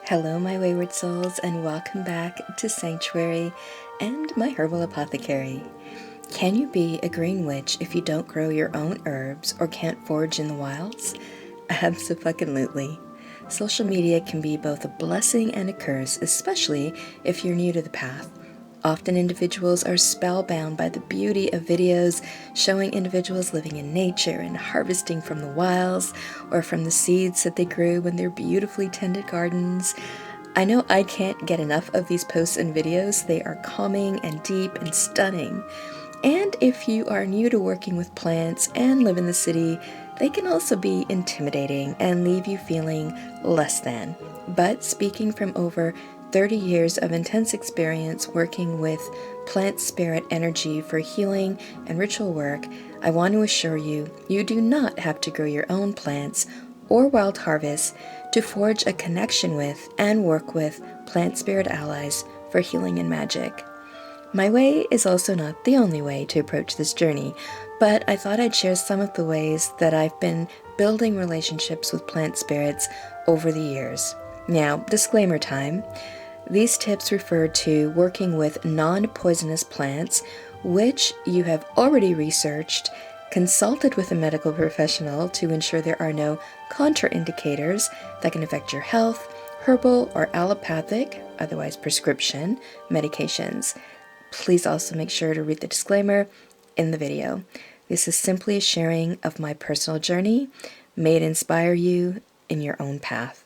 Hello, my wayward souls, and welcome back to Sanctuary and my herbal apothecary. Can you be a green witch if you don't grow your own herbs or can't forage in the wilds? Abso-fucking-lutely. Social media can be both a blessing and a curse, especially if you're new to the path. Often individuals are spellbound by the beauty of videos showing individuals living in nature and harvesting from the wilds or from the seeds that they grew in their beautifully tended gardens. I know I can't get enough of these posts and videos. They are calming and deep and stunning. And if you are new to working with plants and live in the city, they can also be intimidating and leave you feeling less than. But speaking from over 30 years of intense experience working with plant spirit energy for healing and ritual work, I want to assure you, you do not have to grow your own plants or wild harvest to forge a connection with and work with plant spirit allies for healing and magic. My way is also not the only way to approach this journey, but I thought I'd share some of the ways that I've been building relationships with plant spirits over the years. Now, disclaimer time. These tips refer to working with non-poisonous plants, which you have already researched, consulted with a medical professional to ensure there are no contraindicators that can affect your health, herbal or allopathic, otherwise prescription, medications. Please also make sure to read the disclaimer in the video. This is simply a sharing of my personal journey. May it inspire you in your own path.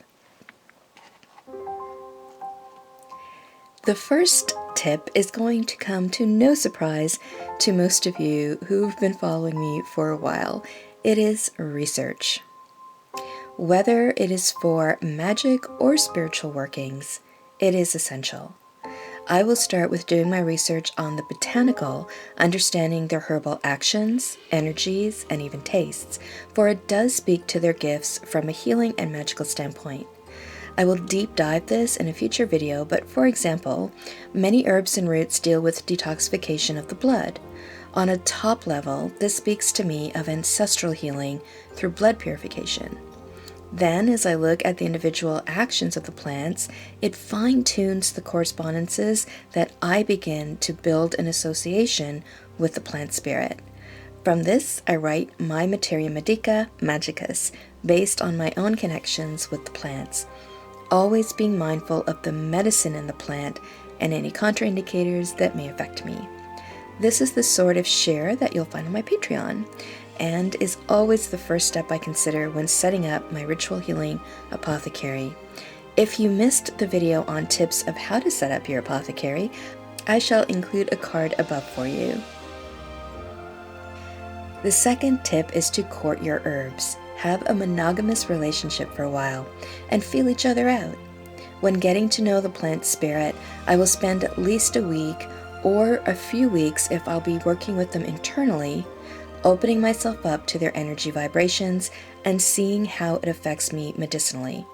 The first tip is going to come to no surprise to most of you who've been following me for a while. It is research. Whether it is for magic or spiritual workings, it is essential. I will start with doing my research on the botanical, understanding their herbal actions, energies, and even tastes, for it does speak to their gifts from a healing and magical standpoint. I will deep dive this in a future video, but for example, many herbs and roots deal with detoxification of the blood. On a top level, this speaks to me of ancestral healing through blood purification. Then, as I look at the individual actions of the plants, it fine-tunes the correspondences that I begin to build an association with the plant spirit. From this, I write my Materia Medica Magicus, based on my own connections with the plants, always being mindful of the medicine in the plant and any contraindicators that may affect me. This is the sort of share that you'll find on my Patreon, and is always the first step I consider when setting up my ritual healing apothecary. If you missed the video on tips of how to set up your apothecary, I shall include a card above for you. The second tip is to court your herbs. Have a monogamous relationship for a while and feel each other out. When getting to know the plant spirit, I will spend at least a week or a few weeks if I'll be working with them internally, opening myself up to their energy vibrations and seeing how it affects me medicinally.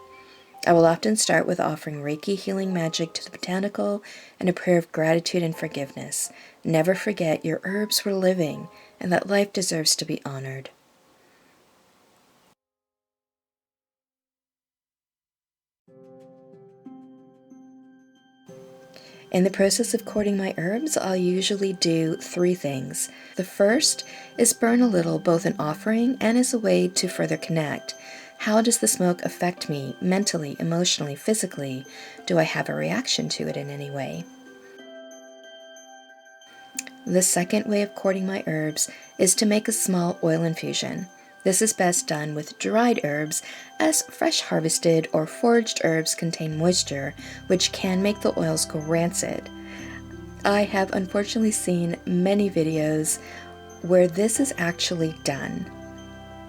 I will often start with offering Reiki healing magic to the botanical and a prayer of gratitude and forgiveness. Never forget your herbs were living and that life deserves to be honored. In the process of courting my herbs, I'll usually do 3 things. The first is burn a little, both in offering and as a way to further connect. How does the smoke affect me mentally, emotionally, physically? Do I have a reaction to it in any way? The second way of courting my herbs is to make a small oil infusion. This is best done with dried herbs, as fresh harvested or foraged herbs contain moisture, which can make the oils go rancid. I have unfortunately seen many videos where this is actually done,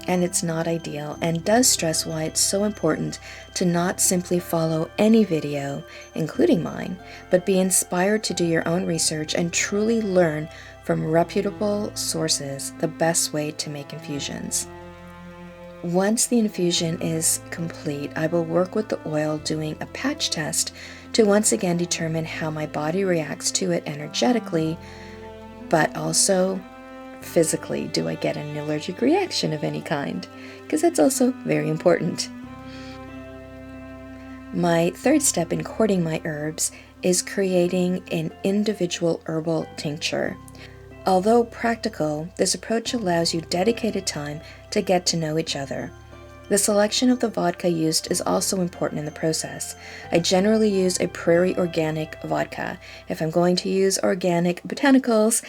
and it's not ideal, and does stress why it's so important to not simply follow any video, including mine, but be inspired to do your own research and truly learn from reputable sources the best way to make infusions. Once the infusion is complete, I will work with the oil doing a patch test to once again determine how my body reacts to it energetically, but also physically. Do I get an allergic reaction of any kind? Because that's also very important. My third step in courting my herbs is creating an individual herbal tincture. Although practical, this approach allows you dedicated time to get to know each other. The selection of the vodka used is also important in the process. I generally use a prairie organic vodka. If I'm going to use organic botanicals,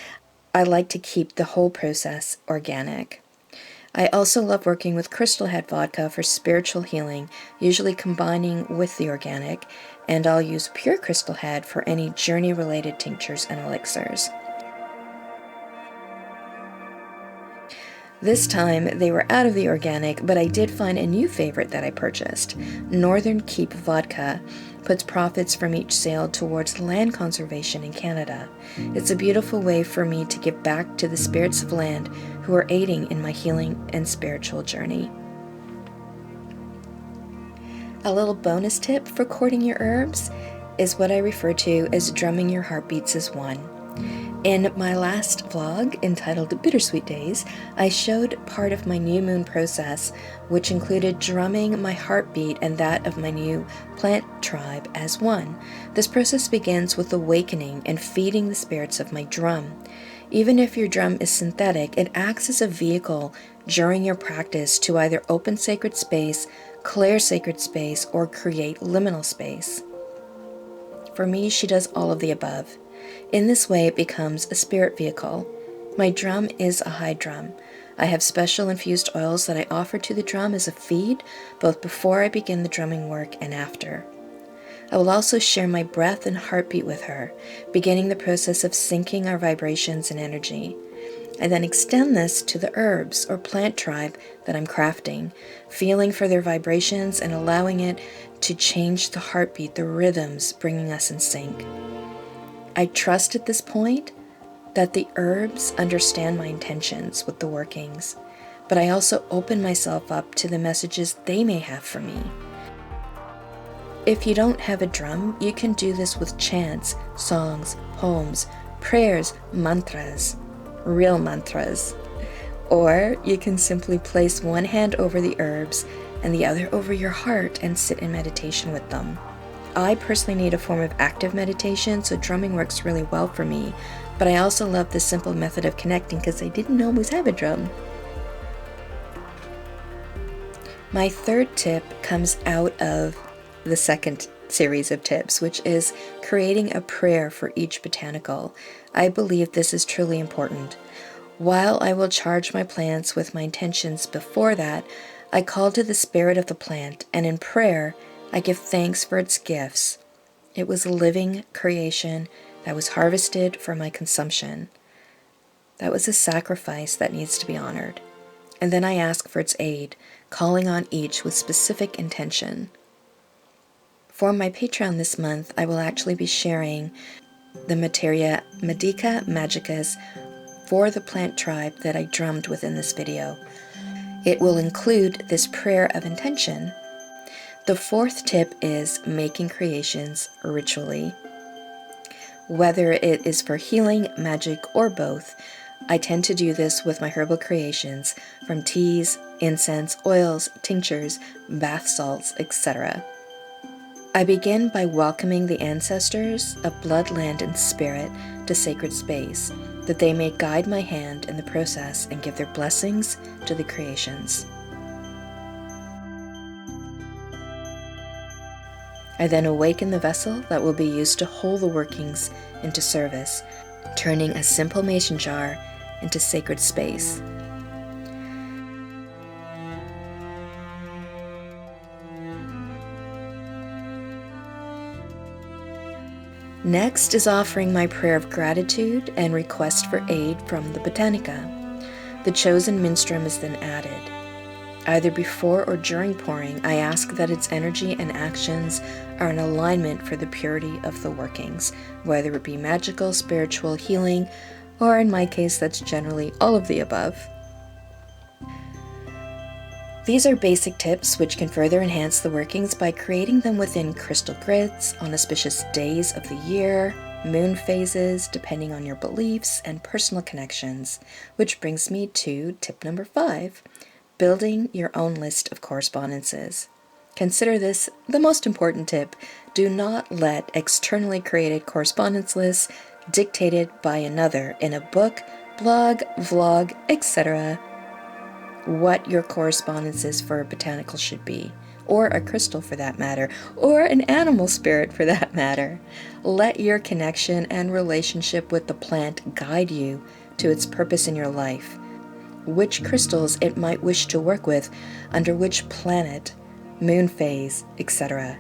I like to keep the whole process organic. I also love working with Crystal Head vodka for spiritual healing, usually combining with the organic, and I'll use pure Crystal Head for any journey-related tinctures and elixirs. This time, they were out of the organic, but I did find a new favorite that I purchased. Northern Keep Vodka puts profits from each sale towards land conservation in Canada. It's a beautiful way for me to give back to the spirits of land who are aiding in my healing and spiritual journey. A little bonus tip for courting your herbs is what I refer to as drumming your heartbeats as one. In my last vlog, entitled Bittersweet Days, I showed part of my new moon process, which included drumming my heartbeat and that of my new plant tribe as one. This process begins with awakening and feeding the spirits of my drum. Even if your drum is synthetic, it acts as a vehicle during your practice to either open sacred space, clear sacred space, or create liminal space. For me, she does all of the above. In this way, it becomes a spirit vehicle. My drum is a high drum. I have special infused oils that I offer to the drum as a feed, both before I begin the drumming work and after. I will also share my breath and heartbeat with her, beginning the process of syncing our vibrations and energy. I then extend this to the herbs or plant tribe that I'm crafting, feeling for their vibrations and allowing it to change the heartbeat, the rhythms, bringing us in sync. I trust at this point that the herbs understand my intentions with the workings, but I also open myself up to the messages they may have for me. If you don't have a drum, you can do this with chants, songs, poems, prayers, mantras, real mantras. Or you can simply place one hand over the herbs and the other over your heart and sit in meditation with them. I personally need a form of active meditation, so drumming works really well for me, but I also love this simple method of connecting because I didn't always have a drum. My third tip comes out of the second series of tips, which is creating a prayer for each botanical. I believe this is truly important. While I will charge my plants with my intentions before that, I call to the spirit of the plant, and in prayer, I give thanks for its gifts. It was a living creation that was harvested for my consumption. That was a sacrifice that needs to be honored. And then I ask for its aid, calling on each with specific intention. For my Patreon this month, I will actually be sharing the materia medica magicus for the plant tribe that I drummed within this video. It will include this prayer of intention. The fourth tip is making creations ritually. Whether it is for healing, magic, or both, I tend to do this with my herbal creations, from teas, incense, oils, tinctures, bath salts, etc. I begin by welcoming the ancestors of blood, land, and spirit to sacred space, that they may guide my hand in the process and give their blessings to the creations. I then awaken the vessel that will be used to hold the workings into service, turning a simple mason jar into sacred space. Next is offering my prayer of gratitude and request for aid from the Botanica. The chosen minstrum is then added. Either before or during pouring, I ask that its energy and actions are in alignment for the purity of the workings, whether it be magical, spiritual, healing, or in my case, that's generally all of the above. These are basic tips which can further enhance the workings by creating them within crystal grids, on auspicious days of the year, moon phases, depending on your beliefs and personal connections, which brings me to tip number 5. Building your own list of correspondences. Consider this the most important tip. Do not let externally created correspondence lists dictated by another in a book, blog, vlog, etc. what your correspondences for a botanical should be, or a crystal for that matter, or an animal spirit for that matter. Let your connection and relationship with the plant guide you to its purpose in your life, which crystals it might wish to work with, under which planet, moon phase, etc.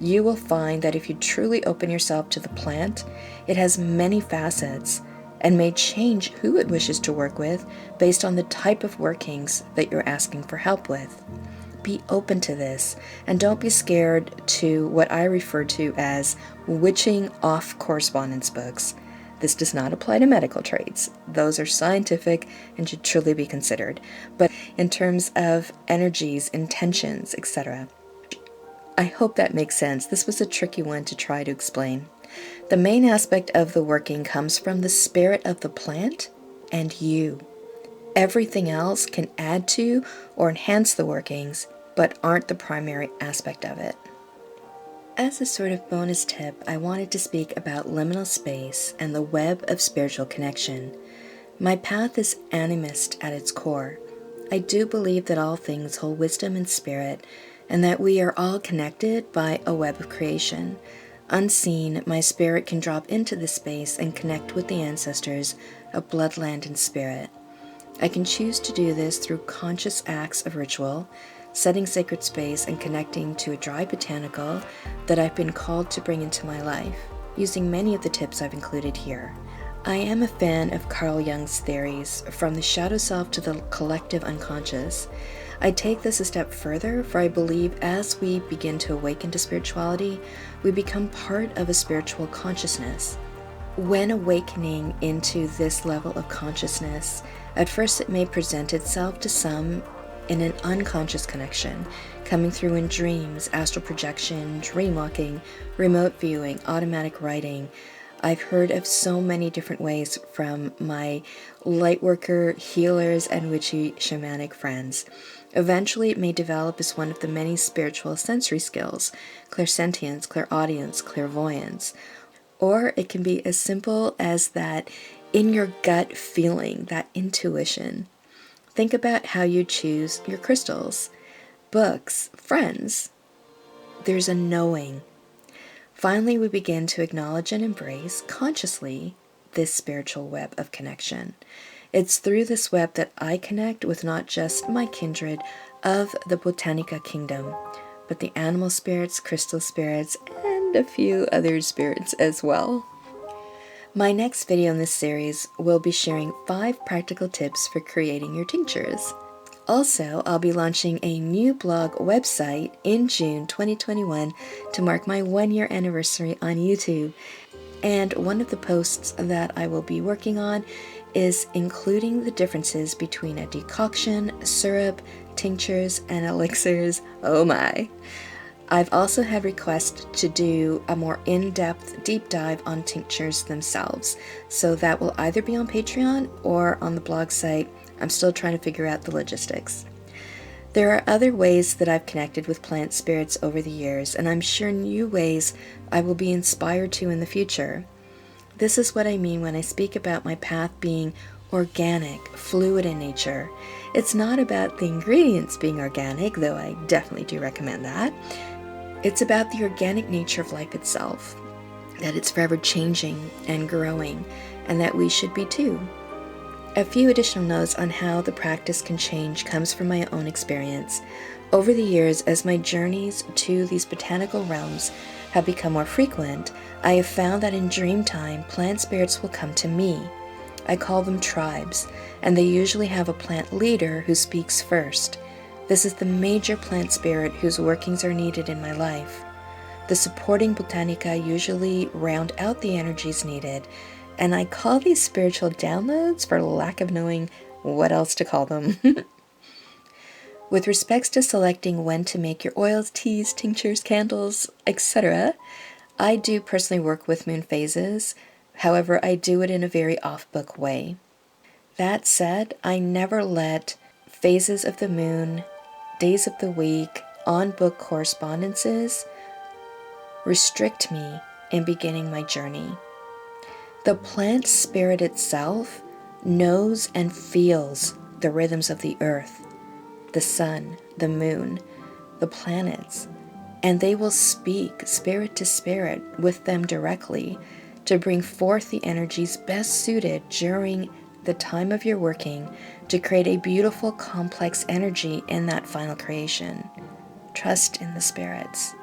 You will find that if you truly open yourself to the plant, it has many facets and may change who it wishes to work with based on the type of workings that you're asking for help with. Be open to this, and don't be scared to what I refer to as witching off correspondence books. This does not apply to medical traits. Those are scientific and should truly be considered. But in terms of energies, intentions, etc., I hope that makes sense. This was a tricky one to try to explain. The main aspect of the working comes from the spirit of the plant and you. Everything else can add to or enhance the workings, but aren't the primary aspect of it. As a sort of bonus tip, I wanted to speak about liminal space and the web of spiritual connection. My path is animist at its core. I do believe that all things hold wisdom and spirit, and that we are all connected by a web of creation. Unseen, my spirit can drop into this space and connect with the ancestors of bloodland and spirit. I can choose to do this through conscious acts of ritual, setting sacred space and connecting to a dry botanical that I've been called to bring into my life, using many of the tips I've included here. I am a fan of Carl Jung's theories, from the shadow self to the collective unconscious. I take this a step further, for I believe as we begin to awaken to spirituality, we become part of a spiritual consciousness. When awakening into this level of consciousness, at first it may present itself to some in an unconscious connection, coming through in dreams, astral projection, dream walking, remote viewing, automatic writing. I've heard of so many different ways from my lightworker, healers, and witchy shamanic friends. Eventually, it may develop as one of the many spiritual sensory skills, clairsentience, clairaudience, clairvoyance. Or it can be as simple as that in your gut feeling, that intuition. Think about how you choose your crystals, books, friends. There's a knowing. Finally, we begin to acknowledge and embrace consciously this spiritual web of connection. It's through this web that I connect with not just my kindred of the Botanica kingdom, but the animal spirits, crystal spirits, and a few other spirits as well. My next video in this series will be sharing 5 practical tips for creating your tinctures. Also, I'll be launching a new blog website in June 2021 to mark my 1-year anniversary on YouTube. And one of the posts that I will be working on is including the differences between a decoction, syrup, tinctures, and elixirs. Oh my! I've also had requests to do a more in-depth deep dive on tinctures themselves, so that will either be on Patreon or on the blog site. I'm still trying to figure out the logistics. There are other ways that I've connected with plant spirits over the years, and I'm sure new ways I will be inspired to in the future. This is what I mean when I speak about my path being organic, fluid in nature. It's not about the ingredients being organic, though I definitely do recommend that. It's about the organic nature of life itself, that it's forever changing and growing, and that we should be too. A few additional notes on how the practice can change comes from my own experience. Over the years, as my journeys to these botanical realms have become more frequent, I have found that in dream time, plant spirits will come to me. I call them tribes, and they usually have a plant leader who speaks first. This is the major plant spirit whose workings are needed in my life. The supporting botanica usually round out the energies needed, and I call these spiritual downloads for lack of knowing what else to call them. With respects to selecting when to make your oils, teas, tinctures, candles, etc., I do personally work with moon phases. However, I do it in a very off-book way. That said, I never let phases of the moon, days of the week, on-book correspondences restrict me in beginning my journey. The plant spirit itself knows and feels the rhythms of the earth, the sun, the moon, the planets, and they will speak spirit to spirit with them directly to bring forth the energies best suited during the time of your working to create a beautiful, complex energy in that final creation. Trust in the spirits.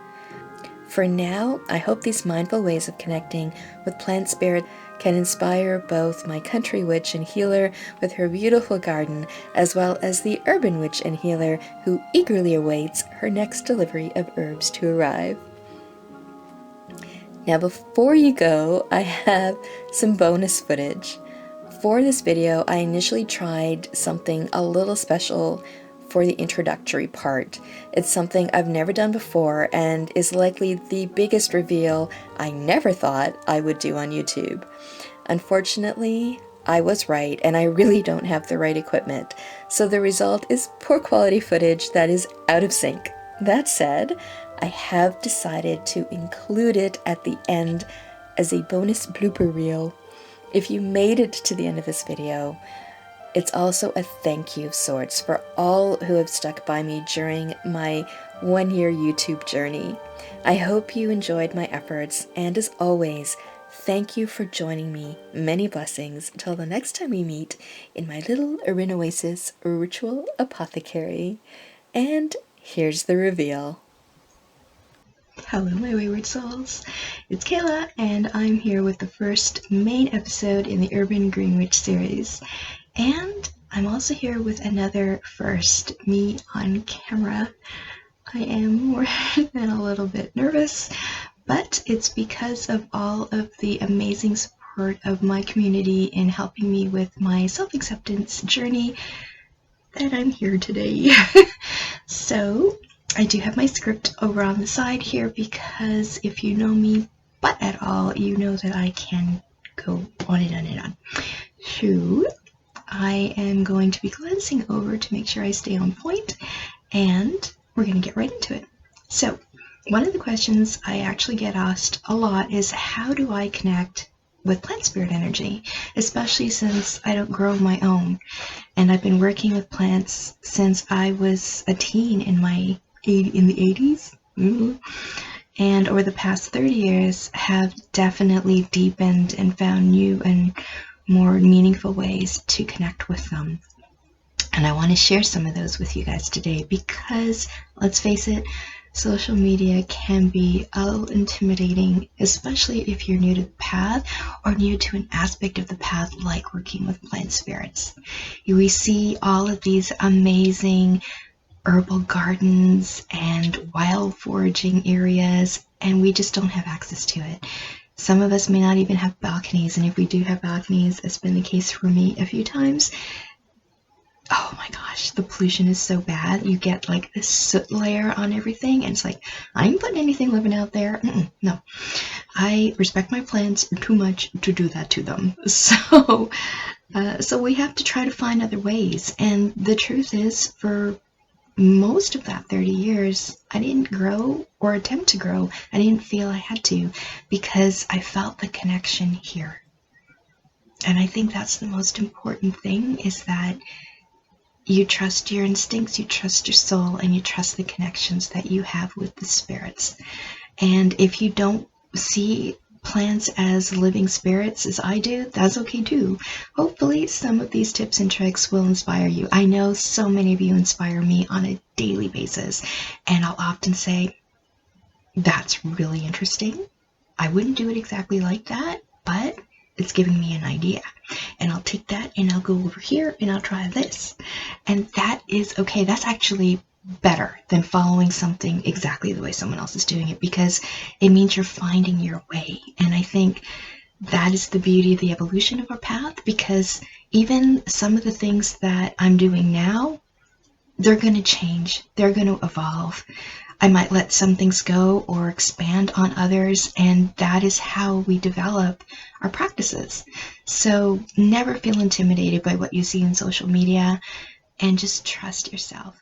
For now, I hope these mindful ways of connecting with plant spirit can inspire both my country witch and healer with her beautiful garden, as well as the urban witch and healer who eagerly awaits her next delivery of herbs to arrive. Now, before you go, I have some bonus footage. For this video, I initially tried something a little special for the introductory part. It's something I've never done before and is likely the biggest reveal I never thought I would do on YouTube. Unfortunately, I was right and I really don't have the right equipment, so the result is poor quality footage that is out of sync. That said, I have decided to include it at the end as a bonus blooper reel. If you made it to the end of this video, it's also a thank you of sorts for all who have stuck by me during my 1-year YouTube journey. I hope you enjoyed my efforts, and as always, thank you for joining me. Many blessings till the next time we meet in my little Erin Oasis ritual apothecary. And here's the reveal. Hello, my wayward souls. It's Kayla, and I'm here with the first main episode in the Urban Green Witch series. And I'm also here with another first, me on camera. I am more than a little bit nervous, but it's because of all of the amazing support of my community in helping me with my self-acceptance journey that I'm here today. So, I do have my script over on the side here because if you know me but at all, you know that I can go on and on and on. So, I am going to be glancing over to make sure I stay on point, and we're going to get right into it. So, one of the questions I actually get asked a lot is how do I connect with plant spirit energy, especially since I don't grow my own, and I've been working with plants since I was a teen in the 80s, and over the past 30 years have definitely deepened and found new and more meaningful ways to connect with them. And I want to share some of those with you guys today because, let's face it, social media can be a little intimidating, especially if you're new to the path or new to an aspect of the path like working with plant spirits. We see all of these amazing herbal gardens and wild foraging areas, and we just don't have access to it. Some of us may not even have balconies, and if we do have balconies, as has been the case for me a few times, oh my gosh, the pollution is so bad. You get like this soot layer on everything, and it's like, I ain't putting anything living out there. No, I respect my plants too much to do that to them. So we have to try to find other ways. And the truth is, for most of that 30 years, I didn't grow or attempt to grow. I didn't feel I had to because I felt the connection here. And I think that's the most important thing, is that you trust your instincts, you trust your soul, and you trust the connections that you have with the spirits. And if you don't see plants as living spirits as I do, that's okay too. Hopefully some of these tips and tricks will inspire you. I know so many of you inspire me on a daily basis, and I'll often say, that's really interesting. I wouldn't do it exactly like that, but it's giving me an idea. And I'll take that and I'll go over here and I'll try this. And that is okay. That's actually better than following something exactly the way someone else is doing it, because it means you're finding your way. And I think that is the beauty of the evolution of our path, because even some of the things that I'm doing now, they're going to change. They're going to evolve. I might let some things go or expand on others, and that is how we develop our practices. So never feel intimidated by what you see in social media, and just trust yourself.